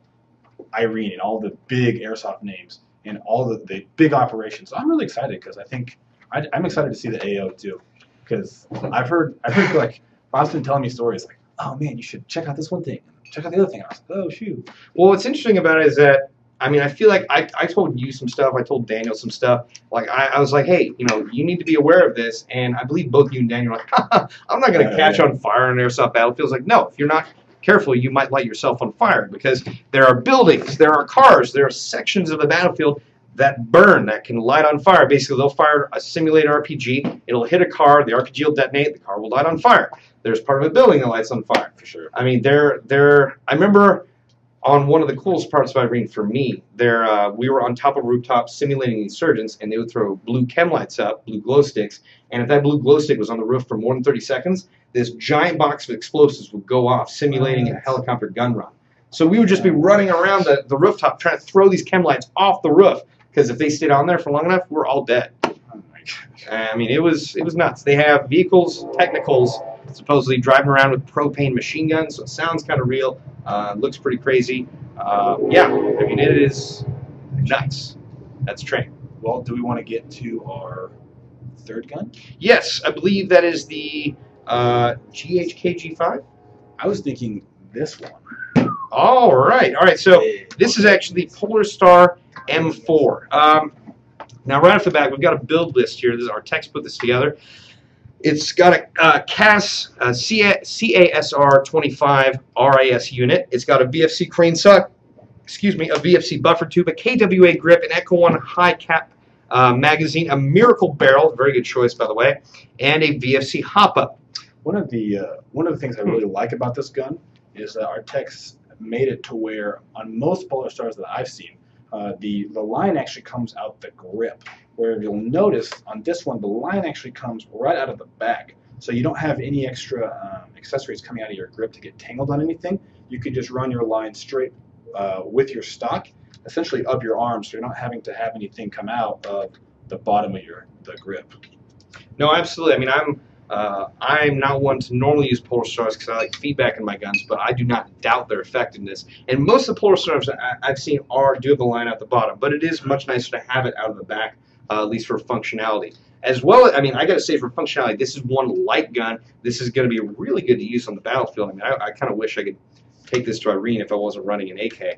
Irene and all the big airsoft names and all the big operations. So I'm really excited because I think I'm excited to see the AO too, because I've heard like Bob's been telling me stories like, oh man, you should check out this one thing, check out the other thing. I was like, oh shoot. Well, what's interesting about it is that, I mean, I feel like I told you some stuff. I told Daniel some stuff. Like, I was like, hey, you need to be aware of this. And I believe both you and Daniel are like, I'm not going to catch on fire in airsoft battlefields. Like, no, if you're not careful, you might light yourself on fire because there are buildings, there are cars, there are sections of the battlefield that burn, that can light on fire. Basically, they'll fire a simulated RPG. It'll hit a car. The RPG will detonate. The car will light on fire. There's part of a building that lights on fire. For sure. I mean, I remember on one of the coolest parts of Irene for me, we were on top of a rooftop simulating insurgents, and they would throw blue chem lights up, blue glow sticks, and if that blue glow stick was on the roof for more than 30 seconds, this giant box of explosives would go off, simulating a helicopter gun run. So we would just be running around the rooftop trying to throw these chem lights off the roof, because if they stayed on there for long enough, we're all dead. Oh my gosh. I mean, it was nuts. They have vehicles, technicals, supposedly driving around with propane machine guns, so it sounds kind of real. Looks pretty crazy. Yeah, I mean, it is nuts. That's train. Well, do we want to get to our third gun? Yes, I believe that is the GHK-G5. I was thinking this one. All right. So this is actually the Polar Star M4. Now, right off the bat, we've got a build list here. Our techs put this together. It's got a CAS CASR-25 RAS unit. It's got a BFC crane suck, a BFC buffer tube, a KWA grip, an Echo 1 high cap magazine, a Miracle barrel, very good choice by the way, and a VFC hop up. One of the things I really like about this gun is that our techs made it to where on most Polar Stars that I've seen, the line actually comes out the grip. Where you'll notice on this one, the line actually comes right out of the back. So you don't have any extra accessories coming out of your grip to get tangled on anything. You can just run your line straight with your stock, essentially up your arm, so you're not having to have anything come out of the bottom of the grip. No, absolutely. I mean, I'm not one to normally use Polar Stars because I like feedback in my guns, but I do not doubt their effectiveness. And most of the Polar Stars I've seen do have the line out the bottom, but it is much nicer to have it out of the back. At least for functionality. As well, I mean, I got to say for functionality, this is one light gun. This is going to be really good to use on the battlefield. I mean, I kind of wish I could take this to Irene if I wasn't running an AK.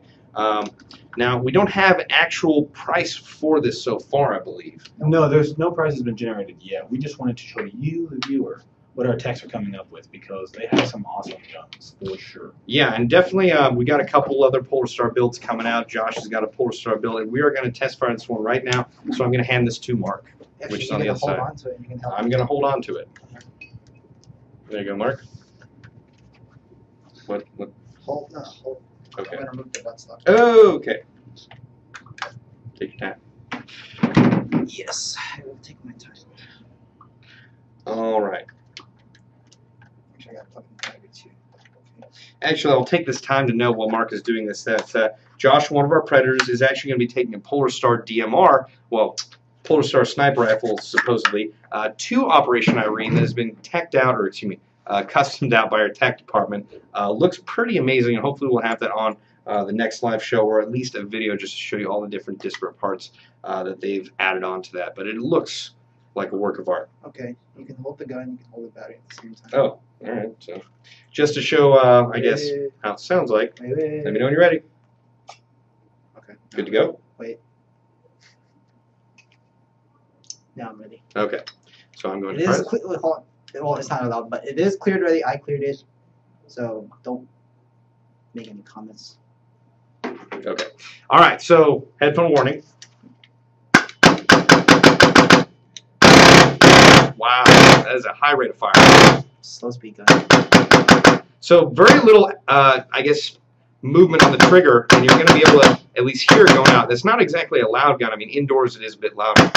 Now, we don't have an actual price for this so far, I believe. No, there's no price has been generated yet. We just wanted to show you, the viewer, what our techs are coming up with because they have some awesome guns for sure. Yeah, and definitely we got a couple other Polar Star builds coming out. Josh has got a Polar Star build, and we are going to test fire this one right now. So I'm going to hand this to Mark, which is on the other side. I'm going to hold on to it. There you go, Mark. What? Hold. Okay. I'm going to remove the butt stuff. Okay. Take your time. Yes, I will take my time. All right. I got fucking tired too. Actually, I'll take this time to know while Mark is doing this that Josh, one of our predators, is actually going to be taking a Polar Star DMR, well, Polar Star sniper rifle, supposedly, to Operation Irene that has been teched out, or excuse me, customed out by our tech department. Looks pretty amazing, and hopefully we'll have that on the next live show, or at least a video just to show you all the different disparate parts that they've added on to that. But it looks like a work of art. Okay, you can hold the gun, you can hold the battery at the same time. Oh, all right. So, just to show, I guess, how it sounds like. Wait. Let me know when you're ready. Okay. Good to go? Wait. Now I'm ready. Okay. So I'm going It to is press. well, it's not allowed, but it is cleared already. I cleared it, so don't make any comments. Okay. All right. So headphone warning. Wow, that is a high rate of fire. Slow speed gun. So very little, I guess, movement on the trigger, and you're going to be able to at least hear it going out. That's not exactly a loud gun. I mean, indoors it is a bit louder.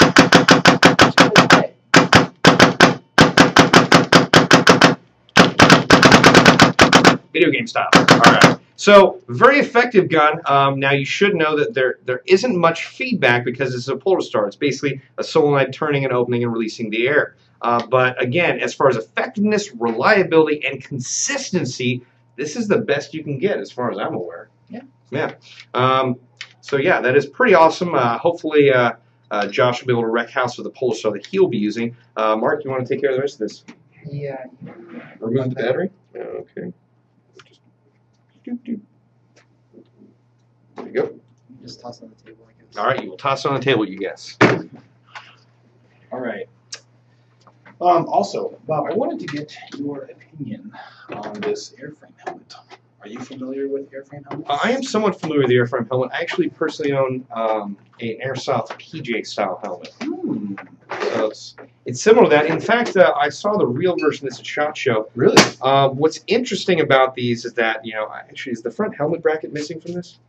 Video game style. All right. So, very effective gun. Now, you should know that there isn't much feedback because it's a Polar Star. It's basically a solenoid turning and opening and releasing the air. But again, as far as effectiveness, reliability, and consistency, this is the best you can get as far as I'm aware. Yeah. Yeah. So, yeah, that is pretty awesome. Hopefully, Josh will be able to wreck house with the Polar Star that he'll be using. Mark, you want to take care of the rest of this? Yeah. Remove the battery? Okay. There you go. Just toss it on the table, I guess. All right, you will toss it on the table, you guess. All right. Also, Bob, I wanted to get your opinion on this airframe helmet. Are you familiar with airframe helmets? I am somewhat familiar with the airframe helmet. I actually personally own an Airsoft PJ style helmet. So it's similar to that. In fact, I saw the real version of this at SHOT Show. Really? What's interesting about these is that, actually, is the front helmet bracket missing from this?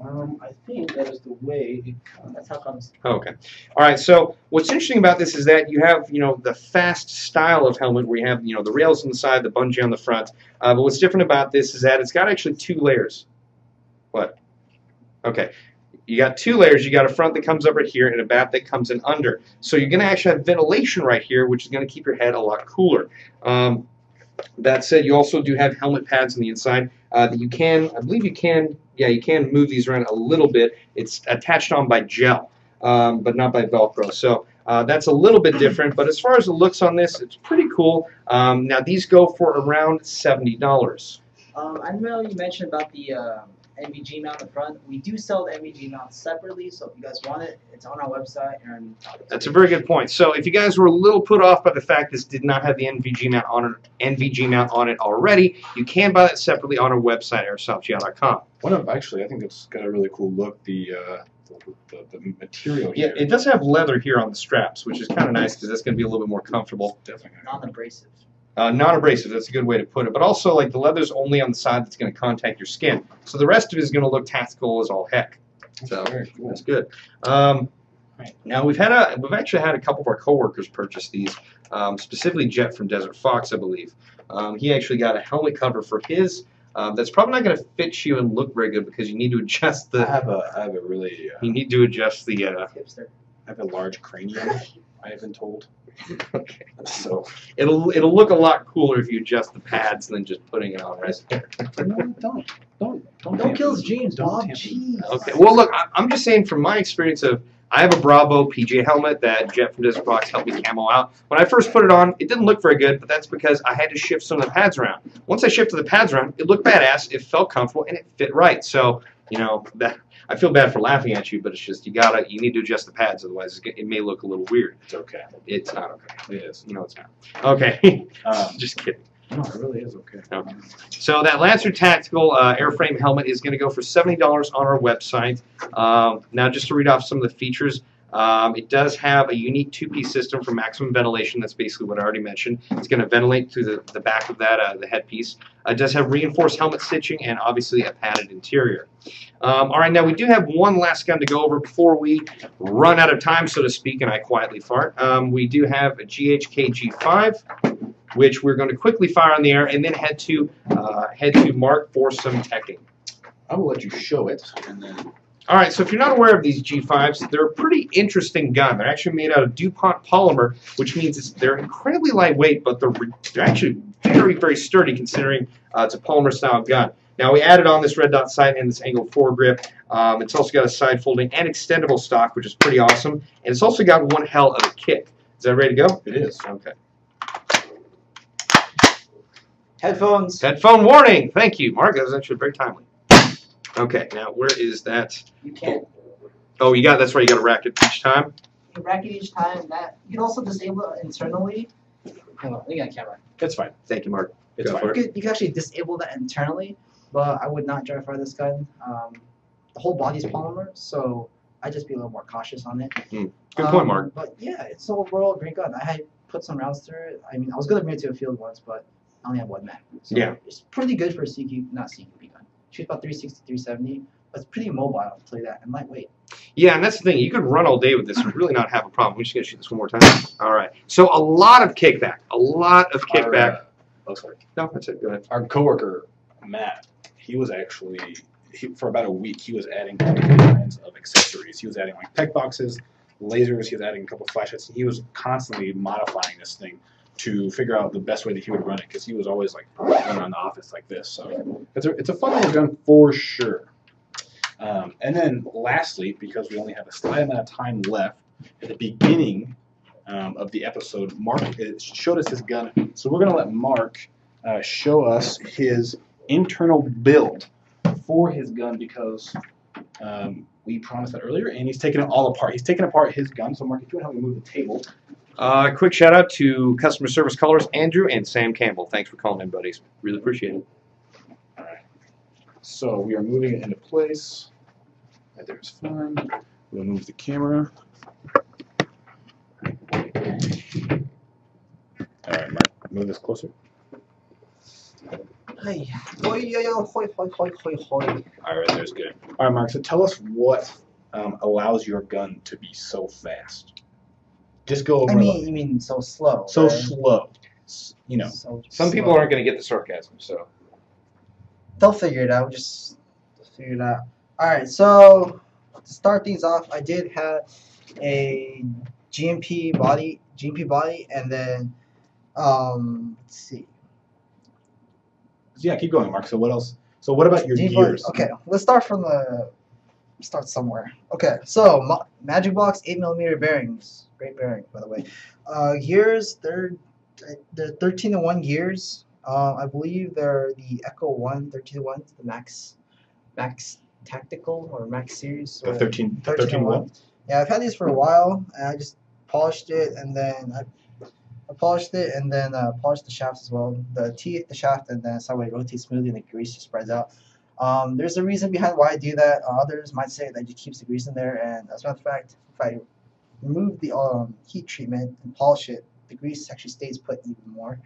I think that is the way. That's how it comes. Oh, okay. All right. So what's interesting about this is that you have, the fast style of helmet where you have, the rails on the side, the bungee on the front. But what's different about this is that it's got actually 2 layers. What? Okay. You got 2 layers. You got a front that comes up right here and a back that comes in under. So you're going to actually have ventilation right here, which is going to keep your head a lot cooler. That said, you also do have helmet pads on the inside that you can, I believe you can, yeah, you can move these around a little bit. It's attached on by gel, but not by Velcro. So that's a little bit different. But as far as the looks on this, it's pretty cool. Now, these go for around $70. I know you mentioned about the NVG mount in the front. We do sell the NVG mount separately, so if you guys want it, it's on our website. And that's a very good point. So if you guys were a little put off by the fact this did not have the NVG mount on it already, you can buy that separately on our website, airsoftgl.com. Actually, I think it's got a really cool look. The material here. Yeah, it does have leather here on the straps, which is kind of nice because that's going to be a little bit more comfortable. Definitely. Non-abrasive. Non-abrasive, that's a good way to put it. But also, like, the leather's only on the side that's going to contact your skin. So the rest of it is going to look tactical as all heck. So very cool. That's good. Now, we've actually had a couple of our coworkers purchase these, specifically Jet from Desert Fox, I believe. He actually got a helmet cover for his. That's probably not going to fit you and look very good because you need to adjust the. I have a really. You need to adjust the. Hipster. I have a large cranium. I have been told. Okay. So it'll look a lot cooler if you adjust the pads than just putting it on right there. Don't kill his dreams, Bob. Jeez. Okay. Well, look, I'm just saying from my experience of. I have a Bravo PJ helmet that Jet from Desert Fox helped me camo out. When I first put it on, it didn't look very good, but that's because I had to shift some of the pads around. Once I shifted the pads around, it looked badass, it felt comfortable, and it fit right. So, that I feel bad for laughing at you, but it's just you need to adjust the pads, otherwise it may look a little weird. It's okay. It's not okay. It is. No, it's not. Okay. Just kidding. No, it really is okay. Okay. So that Lancer Tactical airframe helmet is going to go for $70 on our website. Now, just to read off some of the features, it does have a unique 2-piece system for maximum ventilation. That's basically what I already mentioned. It's going to ventilate through the back of that, the headpiece. It does have reinforced helmet stitching and obviously a padded interior. All right, now we do have one last gun to go over before we run out of time, so to speak, and I quietly fart. We do have a GHK-G5. Which we're going to quickly fire on the air and then head to Mark for some teching. I will let you show it, and then. All right, so if you're not aware of these G5s, they're a pretty interesting gun. They're actually made out of DuPont polymer, which means they're incredibly lightweight, but they're actually very, very sturdy considering it's a polymer-style gun. Now, we added on this red dot sight and this angled foregrip. It's also got a side-folding and extendable stock, which is pretty awesome. And it's also got one hell of a kick. Is that ready to go? It is. Okay. Headphones. Headphone warning. Thank you, Mark. That was actually very timely. Okay, now where is that? You can't. Oh, that's right. You got to rack it each time. You can rack it each time. You can also disable it internally. Hang on, let me get a camera. It's fine. Thank you, Mark. It's Go fine. for it. You can actually disable that internally, but I would not dry fire this gun. The whole body's polymer, so I'd just be a little more cautious on it. Good point, Mark. But yeah, it's an overall great gun. I had put some rounds through it. I mean, I was going to bring it to a field once, but I only have one mag. So yeah. It's pretty good for a not CQB gun. Shoots about 360, 370, but it's pretty mobile, I'll tell you that, and lightweight. Yeah, and that's the thing. You could run all day with this and really not have a problem. We're just going to shoot this one more time. All right. So a lot of kickback. A lot of kickback. Oh, sorry. No, that's it. Go ahead. Our coworker Matt, he was actually for about a week he was adding all different kinds of accessories. He was adding like peg boxes, lasers. He was adding a couple flashlights. He was constantly modifying this thing to figure out the best way that he would run it, because he was always like running around the office like this. So it's a fun little gun for sure. And then lastly, because we only have a slight amount of time left, at the beginning of the episode, Mark showed us his gun. So we're going to let Mark show us his internal build for his gun, because we promised that earlier, and he's taking it all apart. He's taking apart his gun. So Mark, if you want to help me move the table. Quick shout out to customer service callers Andrew and Sam Campbell. Thanks for calling in, buddies. Really appreciate it. All right. So we are moving it into place. Right there's fine. We'll move the camera. All right, Mark, move this closer. Hey, hoi, hoi, hoi, hoi, hoi, hoi. All right, there's good. All right, Mark. So tell us what allows your gun to be so fast. Just go over. You mean so slow? So right? slow. You know. So Some people aren't going to get the sarcasm, so. They'll figure it out. Just figure it out. All right. So to start things off, I did have a GMP body, and then let's see. Yeah, keep going, Mark. So what else? So what about your gears? Okay, let's start from start somewhere. Okay, so Magic Box 8mm bearings, great bearing by the way. Gears, they're 13-to-1 gears. I believe they're the Echo 1 13-to-1, the Max Tactical or Max Series. The 13-to-1. Yeah, I've had these for a while, and I just polished it, and then I polished it, and then polished the shafts as well, the teeth, the shaft, and then so it rotates smoothly and the grease just spreads out. There's a reason behind why I do that. Others might say that it just keeps the grease in there, and as a matter of fact, if I remove the heat treatment and polish it, the grease actually stays put even more.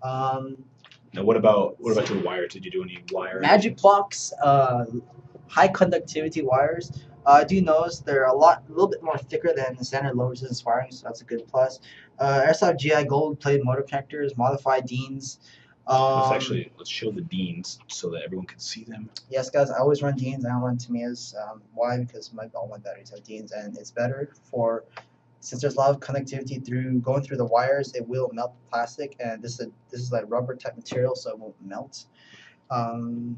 Now, what about your wires? Did you do any wire? Magic Box high conductivity wires. I do notice they're a little bit more thicker than the standard low resistance wiring, so that's a good plus. Airsoft GI gold plated motor connectors, modified Deans. Let's show the Deans so that everyone can see them. Yes, guys, I always run Deans. I don't run Tamiya's. Why? Because all my batteries have Deans, and it's better since there's a lot of connectivity going through the wires. It will melt the plastic, and this is like rubber type material, so it won't melt. What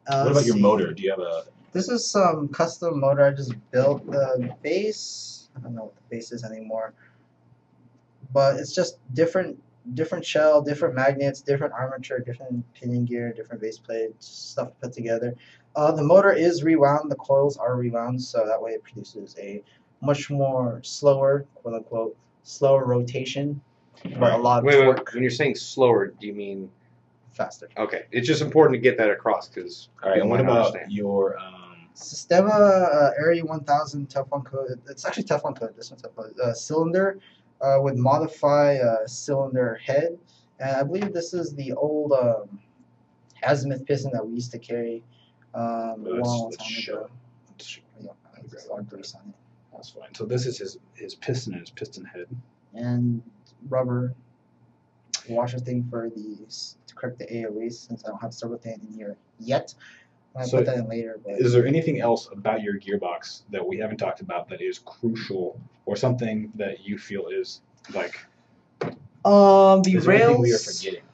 about your motor? Do you have a? This is some custom motor I just built. The base, I don't know what the base is anymore, but it's just different shell, different magnets, different armature, different pinion gear, different base plate, stuff put together. The motor is rewound. The coils are rewound, so that way it produces a much more slower, quote unquote, slower rotation, but a lot of torque. When you're saying slower, do you mean faster? Okay, it's just important to get that across, because. All right, and what about your Sistema Area 1000 Teflon coated? It's actually Teflon coated. This one's Teflon cylinder with modify cylinder head, and I believe this is the old azimuth piston that we used to carry a long time ago. That's fine. So this is his piston and his piston head, and rubber washer thing to correct the AOEs, since I don't have servotan in here yet. I'll put that in later. But is there anything else about your gearbox that we haven't talked about that is crucial, or something that you feel is like? The is there anything we are rails. forgetting?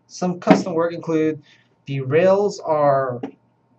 Some custom work include the rails are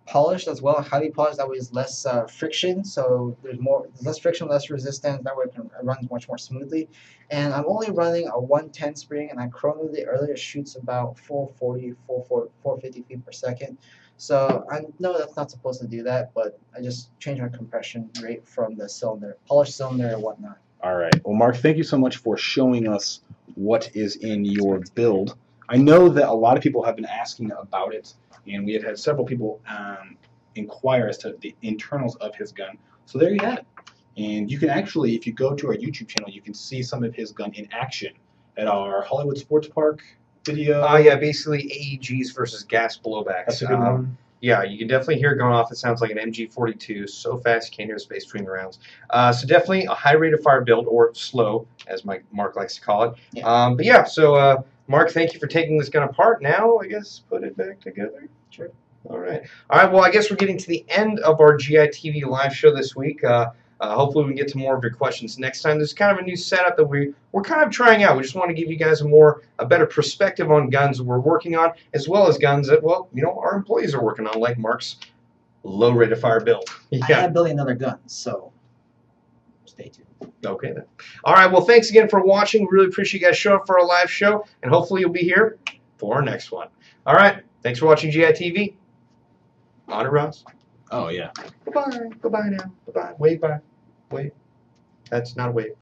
polished as well, highly polished. That way, there's less friction. So there's less friction, less resistance. That way, it runs much more smoothly. And I'm only running a 110 spring, and I chronoed it earlier. It shoots about 450 feet per second. So I know that's not supposed to do that, but I just changed my compression rate from the cylinder, polished cylinder and whatnot. All right. Well, Mark, thank you so much for showing us what is in your build. I know that a lot of people have been asking about it, and we have had several people inquire as to the internals of his gun. So there you have it. And you can actually, if you go to our YouTube channel, you can see some of his gun in action at our Hollywood Sports Park video. Yeah, basically AEGs versus gas blowbacks. That's a good one. Yeah, you can definitely hear it going off. It sounds like an MG42, so fast you can't hear the space between the rounds. So definitely a high rate of fire build, or slow, as Mark likes to call it. Yeah. But yeah, so Mark, thank you for taking this gun apart. Now, I guess, put it back together. Sure. All right. Well, I guess we're getting to the end of our GITV live show this week. Hopefully we can get to more of your questions next time. This is kind of a new setup that we're kind of trying out. We just want to give you guys a better perspective on guns that we're working on, as well as guns that, well, our employees are working on, like Mark's low rate of fire build. I am building another gun, so stay tuned. Okay then. All right. Well, thanks again for watching. Really appreciate you guys showing up for our live show, and hopefully you'll be here for our next one. All right. Thanks for watching GITV. On it, Ross. Oh, yeah. Goodbye. Goodbye now. Goodbye. Wave bye. Wave. That's not a wave.